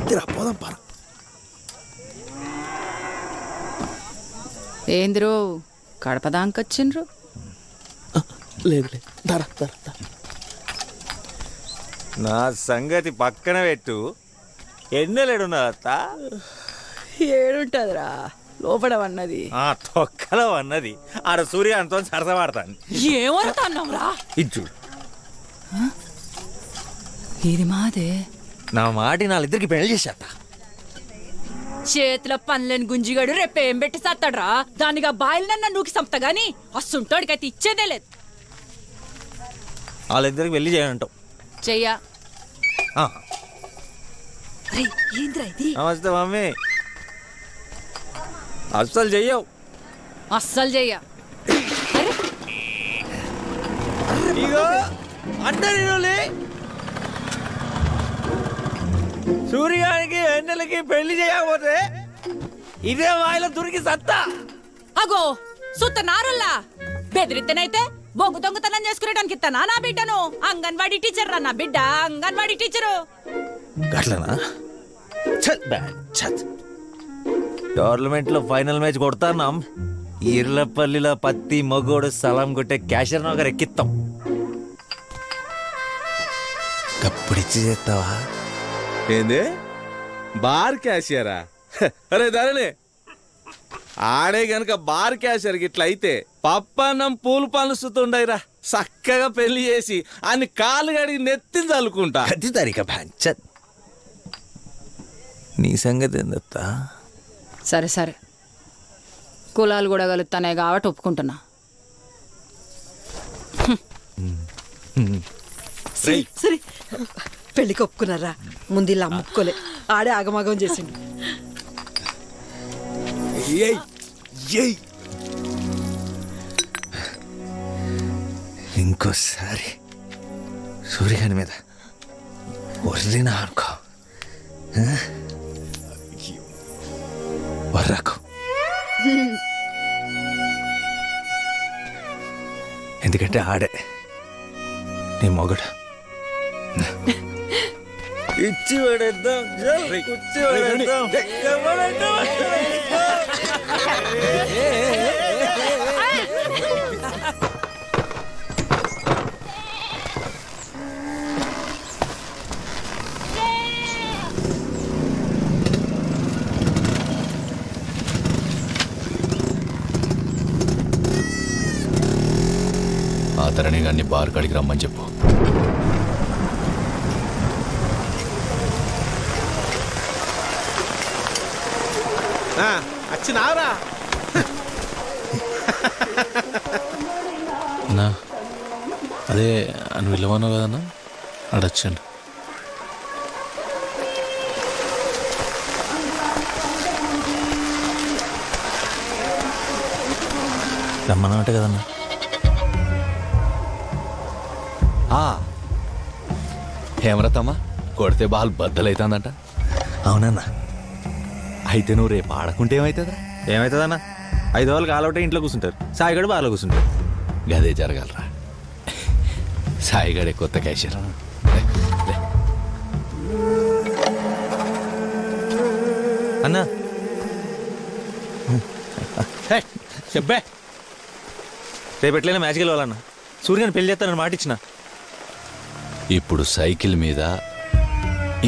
అంతేరా పోదాం పారా. ఏంద్రో కడపదాంకొచ్చిండ్రు? లేదు ధర ధర నా సంగతి పక్కన పెట్టు. ఎన్నెలేడున్నా అత్త? ఏడుంటదిరా లోపల అన్నది. తొక్కలో అన్నది ఆడ సూర్యాంతో సరసమాడతాను. ఏమవుతాన్నావురా? ఇది చూడు. ఇది మాదే. నా మాటి వాళ్ళిద్దరికి పెళ్లి చేసేస్తా. చేతిలో పనులేని గుంజిగాడు రేపేం పెట్టి సత్తాడ్రా? దానిగా బాయిలనన్నా నూకి సంపుతా గాని అస్సుంటోడికైతే ఇచ్చేదే లేదు. వాళ్ళిద్దరికి పెళ్లి చేయంటావు? చెయ్యా. నమస్తే మమ్మీ. అస్సలు చెయ్యవు. అస్సలు చెయ్యా. ఇగో అంటే సూర్యానికి వెన్నెలకి పెళ్లి చేయకపోతే ఇదే వాయిలో దొరికి సత్తా. అగో సుత్త నారుల్లా బెదిరిత్తనైతే బొగ్గు దొంగతనం చేసుకునేటానికి ఇస్తానా నా బిడ్డను? అంగన్వాడీ టీచర్ రా నా బిడ్డ, అంగన్వాడీ టీచరు. గట్లనా? టోర్నమెంట్ లో ఫైనల్ మ్యాచ్ కొడతాన్నాం. ఈర్లపల్లిలో పత్తి మగోడు సలాం కొట్టే క్యాషర్ నగర్ ఎక్కిస్తాం. కప్పుడిచ్చి చేస్తావా? ఏంది బార్ క్యాషియరా? అరే ధరణి, ఆడే గనక బార్ క్యాషియర్ గిట్లా అయితే పప్పన్నం పూలు పనుస్తుండయిరా. చక్కగా పెళ్లి చేసి అన్ని కాళ్ళు గడిగి నెత్తిని చల్లుకుంటా. అది తరిక పంచ. నీ సంగతి ఏందత్తా? సరే సరే, కులాలు కూడా కలుస్తానే కాబట్టి ఒప్పుకుంటున్నా. సరే పెళ్లికి ఒప్పుకున్నారా? ముందు ఇలా అమ్ముకోలే, ఆడే ఆగమాగం చేసిండు. ఇంకోసారి సూర్యగాని మీద వర్రినా అనుకో, వర్రకు. ఎందుకంటే ఆడే నీ మొగడు. ఇచ్చి పడేద్దాం, ఇచ్చి పడేద్దాం. ఆ తరణి గారిని బార్ కాడికి రమ్మని చెప్పు. వచ్చినావరా? అన్నా అదే అని వెళ్ళమన్నావు కదన్నా, అడొచ్చండి. రమ్మన్నమాట కదన్నా. హేమరతమ్మ కొడితే బాల్ బద్దలైతుందంట. అవునన్నా. అయితే నువ్వు రేపు ఆడకుంటే ఏమవుతుందా? ఏమవుతుందన్నా? 5 రోజులు కాలవుటే ఇంట్లో కూర్చుంటారు, సాయిగడు బాగా కూర్చుంటారు. గదే జరగాలరా. సాయిగడే కొత్త క్యాషియర్. అన్నా చెప్పే, రేపు ఎట్లయినా మ్యాచ్కి వెళ్ళాలన్నా. సూర్యని పెళ్లి చేస్తానని మాట ఇచ్చిన. ఇప్పుడు సైకిల్ మీద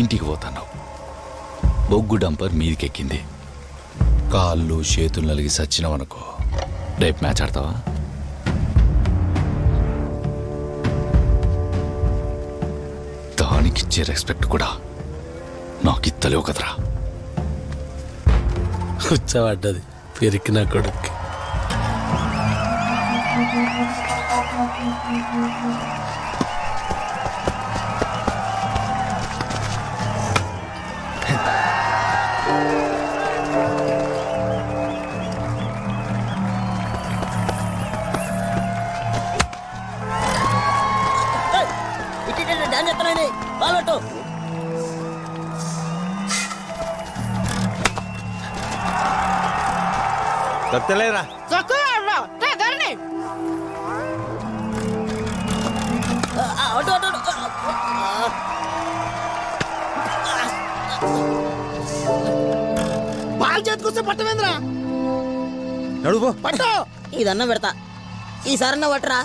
ఇంటికి పోతున్నావు, బొగ్గు డంపర్ మీదికెక్కింది, కాళ్ళు చేతులు నలిగి సచ్చినావనుకో, రేపు మ్యాచ్ ఆడతావా? దానికిచ్చే రెస్పెక్ట్ కూడా నాకు ఇత్తలేవు కదరా. కూర్చోబడ్డది పెరికిన కొడుక్కి. చెప్తలేరా? అటు కూర్చో పట్టమేంద్రా నడువు పట్టు ఇదన్న పెడతా ఈసారన్న పట్టరా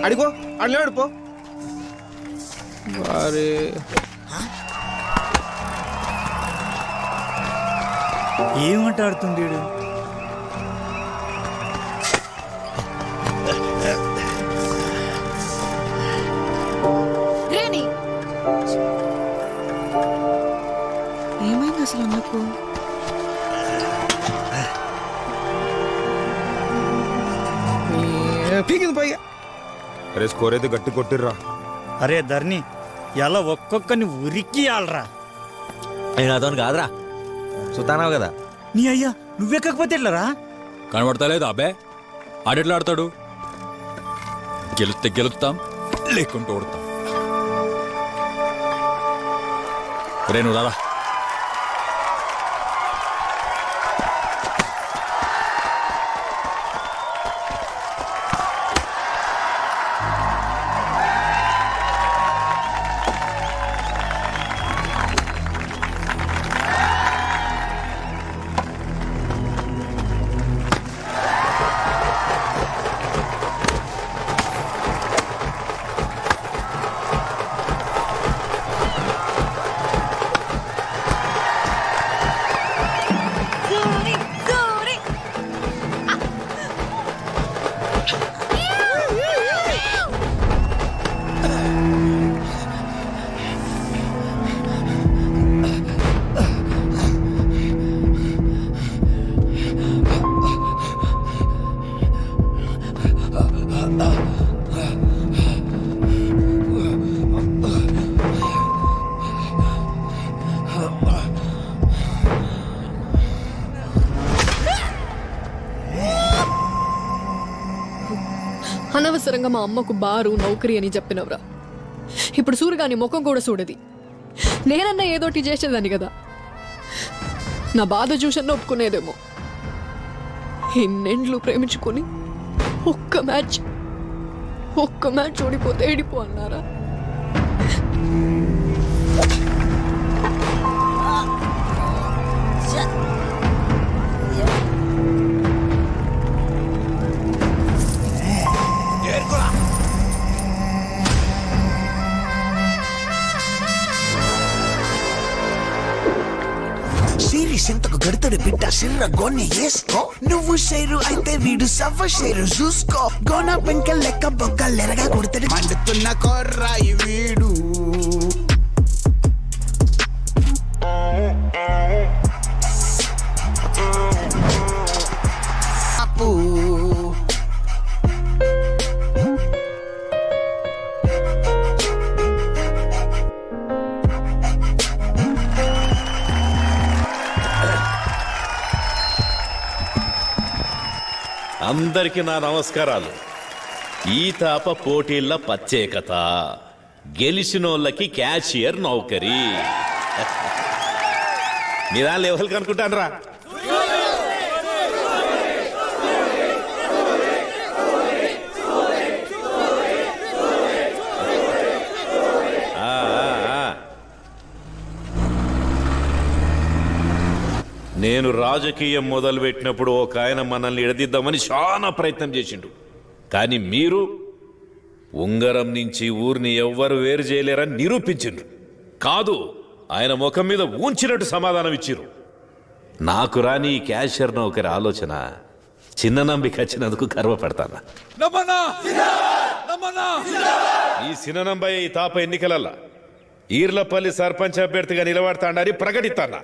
అడిగో అడిగాడు పో అరే ఏమంటాడుతుంది రేణి ఏమైంది అసలు అమ్మకు? పీకింది పైగా. అరే స్కోర్ అయితే గట్టి కొట్టిర్రా. అరే ధర్ని ఎలా ఒక్కొక్కని ఉరికియాలరా. నేను అతను కాదురా సుతానావు కదా. నీ అయ్యా నువ్వెక్కకపోతే ఎట్లరా? కనబడతా లేదు అబ్బే, ఆడెట్లా ఆడతాడు? గెలిస్తే గెలుస్తాం, లేకుంటూ ఓడతాం. రేణు రారా. అనవసరంగా మా అమ్మకు బారు నౌకరీ అని చెప్పినవరా. ఇప్పుడు సూర్యగాని ముఖం కూడా చూడది. నేనన్నా ఏదోటి చేసేదాన్ని కదా. నా బాధ చూసన్న ఒప్పుకునేదేమో. ఎన్నెండ్లు ప్రేమించుకొని ఒక్క మ్యాచ్ ఓడిపోతే ఏడిపో అన్నారా? సింతకు గడుతుడు బిడ్డ చిన్న గోన్ని వేసుకో. నువ్వు షేరు అయితే వీడు సవ్వ షేరు చూసుకో. గోన పెంక లెక్క బొగ్గలెరగా కొడుతాడు. మండుతున్న కొర్రాయి వీడు. అప్పు అందరికి నా నమస్కారాలు. ఈ తాప పోటీల ప్రత్యేకత గెలిచినోళ్ళకి క్యాషియర్ నౌకరీ. మీరా లెవెల్ కనుకుంటాను రా. నేను రాజకీయం మొదలుపెట్టినప్పుడు ఒక ఆయన మనల్ని ఎడదిద్దామని చాలా ప్రయత్నం చేసిండు. కానీ మీరు ఉంగరం నుంచి ఊరిని ఎవ్వరు వేరు చేయలేరని నిరూపించిండ్రు. కాదు, ఆయన ముఖం మీద ఊంచినట్టు సమాధానం ఇచ్చిర్రు. నాకు రాని ఈ క్యాషియర్ నౌకరి ఆలోచన చిన్న నంబికి వచ్చినందుకు గర్వపడతాను. ఈ సిననంబయ్య ఈ తాప ఎన్నికలల్లా ఈర్లపల్లి సర్పంచ్ అభ్యర్థిగా నిలబడతాడని ప్రకటిస్తానా.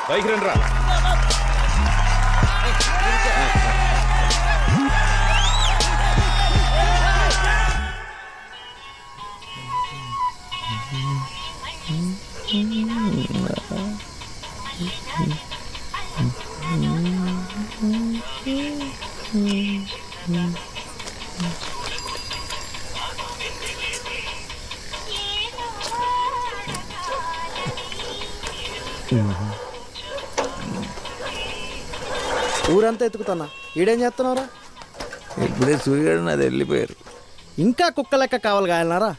పైకి రండి రా. ఊరంతా ఎత్తుకుతున్నా. ఈడేం చేస్తున్నావురా? ఇప్పుడే సూర్యుడు నాది వెళ్ళిపోయారు. ఇంకా కుక్క లెక్క కావాలి కాయలనారా.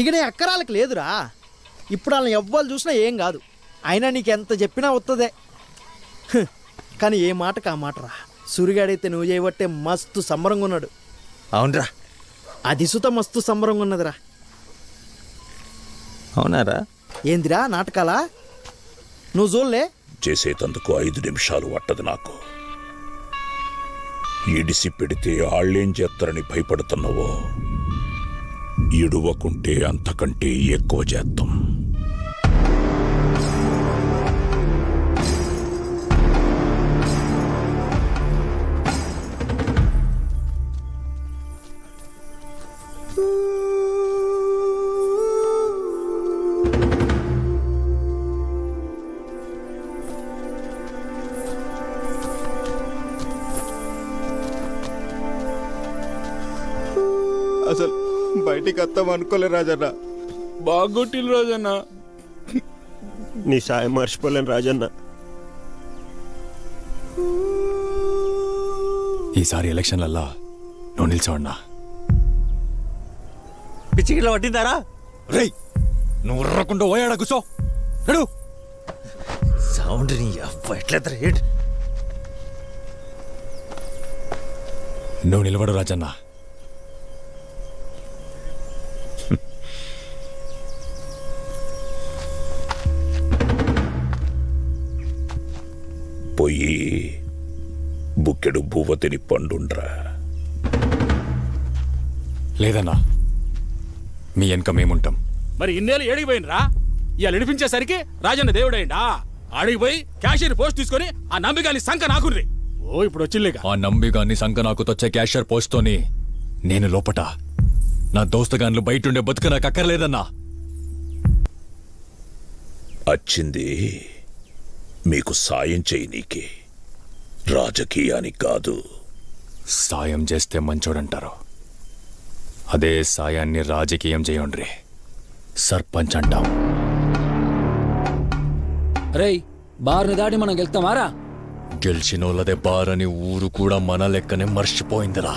ఇక నీ అక్కరాలకు లేదురా. ఇప్పుడు వాళ్ళని ఎవ్వరు చూసినా ఏం కాదు. అయినా నీకు ఎంత చెప్పినా వస్తుందే. కానీ ఏ మాటకు ఆ మాట రా. సూర్యుగాడైతే నువ్వు చేయబట్టే మస్తు సంబరంగా ఉన్నాడు. అవునరా, అది సుత మస్తు సంబరంగా ఉన్నదిరా. అవునారా? ఏందిరా నాటకాలా? నువ్వు చూడలే? చేసేటందుకు 5 నిమిషాలు పట్టదు నాకు. ఇడిసి పెడితే ఆళ్ళేం చేస్తారని భయపడుతున్నావో, ఇడువకుంటే అంతకంటే ఎక్కువ చేద్దాం. అసలు బయటికి వస్తాం అనుకోలే రాజన్న. బాగొట్టిల్లు రాజన్న. నీ సాయం మర్చిపోలేను రాజన్న. ఈసారి ఎలక్షన్లల్లా నువ్వు నిల్చోన్నా. పిచ్చికిలో పట్టిందారా? రేయ్, నువ్వు ఉర్రకుండా పోయాడా కూర్చో. ఎడు సౌండ్ నీ ఎట్లా రేట్. నువ్వు నిలబడు రాజన్న. పోయి బుక్కెడు బువ్వ తిని పండుండ్రా. లేదన్నా, మీ వెనక మేముంటాం. మరి ఇన్నేళ్ళు ఏడిగిపోయినరా? ఇవాళ నడిపించేసరికి రాజన్న దేవుడైండా? ఆడిగిపోయి క్యాషియర్ పోస్ట్ తీసుకొని ఆ నంబిగాని సంఖ నాకుర్రి. ఓ ఇప్పుడు వచ్చిల్లేక ఆ నంబిగాన్ని సంఖ నాకు తొచ్చే క్యాషియర్ పోస్ట్తోని నేను లోపట, నా దోస్తగాన్లు బయటుండే బతుక నాకు అక్కర్లేదన్నా. వచ్చింది మీకు సాయం చేయనీకి, రాజకీయానికి కాదు. సాయం చేస్తే మంచోడంటారు, అదే సాయాన్ని రాజకీయం చేయండి. సర్పంచ్ అంటాం. రేయ్, బార్ని దాటి మనం గెలుతామారా? గెలిచినోళ్ళదే బారని ఊరు కూడా మన లెక్కనే మర్చిపోయిందిరా.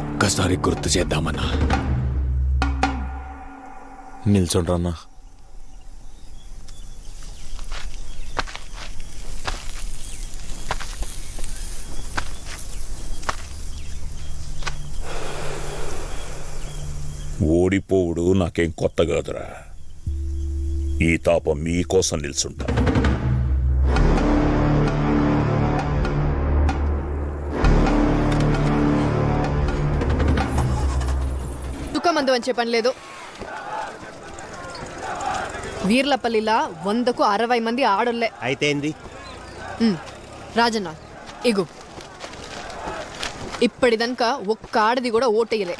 ఒక్కసారి గుర్తు చేద్దామన్నా. నిల్చోండ్రన్నా. ఓడిపోవుడు నాకేం కొత్త కాదురా. ఈ తాపం మీకోసం నిల్చుంటా. దుఃఖమందు అని పని లేదు. వీర్లపల్లిలా 100కు 60 మంది ఆడోళ్లే. అయితే ఏంది రాజన్న ఇగు, ఇప్పటిదనక ఒక్క ఆడది కూడా ఓటేయలే.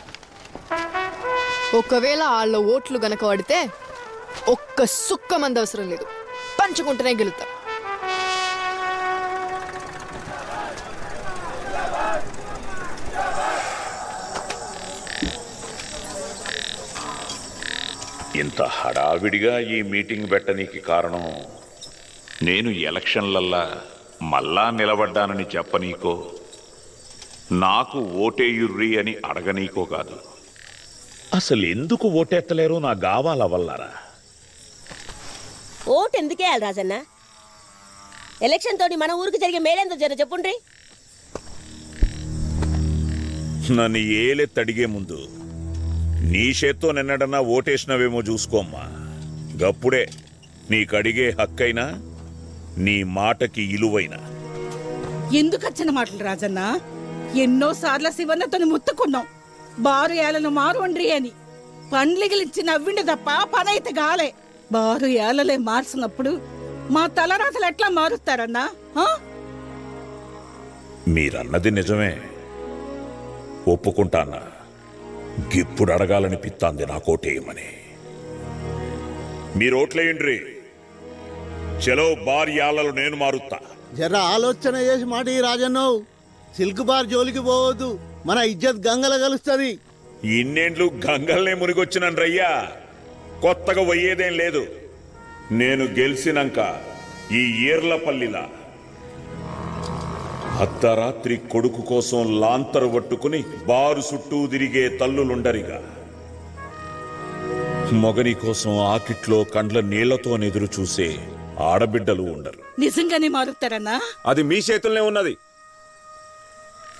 ఒకవేళ వాళ్ళ ఓట్లు గనక పడితే ఒక్క సుక్క మంది అవసరం లేదు, పంచుకుంటూనే గెలుతా. ఇంత హడావిడిగా ఈ మీటింగ్ పెట్టనీకి కారణం నేను ఎలక్షన్లల్లా మళ్ళా నిలబడ్డానని చెప్పనీకో, నాకు ఓటేయుర్రి అని అడగనీకో కాదు. అసలు ఎందుకు ఓటెత్తలేరో నా గావాల వల్లరా. ఓటు ఎందుకేయాలి రాజన్న? ఎలక్షన్ తోటి మన ఊరికి జరిగే మేలేందో జర చెప్పుండ్రి. నన్ను ఏలెత్తడిగే ముందు నీ చేత్తో నిన్నడన్నా ఓటేసినవేమో చూసుకోమ్మా. గప్పుడే నీకడిగే హక్కైనా నీ మాటకి ఇలువైనా. ఎందుకచ్చిన మాటలు రాజన్న? ఎన్నోసార్లు శివన్నతోని ముత్తుకున్నాం, బారు ఏళ్ళను మారు వండ్రి అని. పండ్లిగిలిచ్చి నవ్విండు తప్ప పనైతే గాలే. బారు ఏళ్ళలే మార్చినప్పుడు మా తలరాతలు ఎట్లా మారుస్తారన్నా? మీరన్నది నిజమే, ఒప్పుకుంటానా. గిప్పుడు అడగాలనిపిస్తాంది నా కోటేయమని. మీరోట్లేయండ్రి. చలో బార్ యాళ్ళలో నేను మారుతా. జర ఆలోచన చేసి మాట రాజన్నో. సిల్క్ బార్ జోలికి పోవద్దు, మన ఇజ్జత్ గంగల కలుస్తుంది. ఇన్నేండ్లు గంగల్నే మునిగొచ్చినాను రయ్యా, కొత్తగా పోయేదేం లేదు. నేను గెలిచినాక ఈ ఈర్లపల్లిలా అర్ధరాత్రి కొడుకు కోసం లాంతరు పట్టుకుని బారు చుట్టూ తిరిగే తల్లులుండరిగా, మొగని కోసం ఆకిట్లో కండ్ల నీళ్లతో ఎదురు చూసే ఆడబిడ్డలు ఉండరు. నిజంగానే మారుతారన్నా? అది మీ చేతుల్నే ఉన్నది.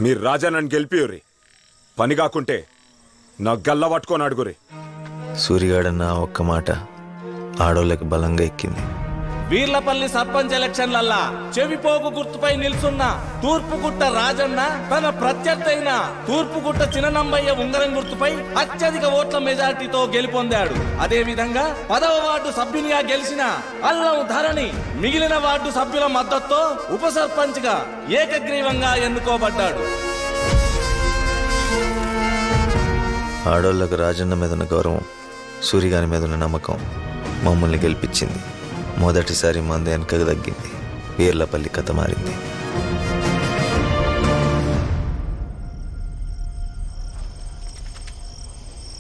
మీరు రాజన్నని గెలిపియుర్రి. పని కాకుంటే నా గల్ల పట్టుకొని అడుగురి. సూరిగాడన్న ఒక్క మాట ఆడోళ్ళకి బలంగా ఎక్కింది. వీర్లపల్లి సర్పంచ్ ఎలక్షన్లల్లా చెవిపోగు గుర్తుపై నిల్చున్న తూర్పుగుట్ట రాజన్న తన ప్రత్యర్థి అయిన తూర్పుగుట్ట చిన్ననంబయ్య ఉంగరం గుర్తుపై అత్యధిక ఓట్ల మెజార్టీతో గెలుపొందాడు. అదే విధంగా 10వ వార్డు సభ్యునిగా గెలిచిన అల్లం ధరణి మిగిలిన వార్డు సభ్యుల మద్దతుతో ఉప సర్పంచ్ గా ఏకగ్రీవంగా ఎన్నుకోబడ్డాడు. ఆడోళ్ళకు రాజన్న మీద ఉన్న గౌరవం, సూరిగాని మీద ఉన్న నమ్మకం మమ్మల్ని గెలిపించింది. మొదటిసారి మంది వెనకకు తగ్గింది. వీర్లపల్లి కథ మారింది.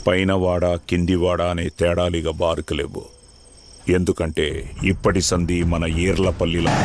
పైనవాడ కిందివాడ అనే తేడాలిగా బారుకలేవు. ఎందుకంటే ఇప్పటి సంధి మన ఈర్లపల్లిలో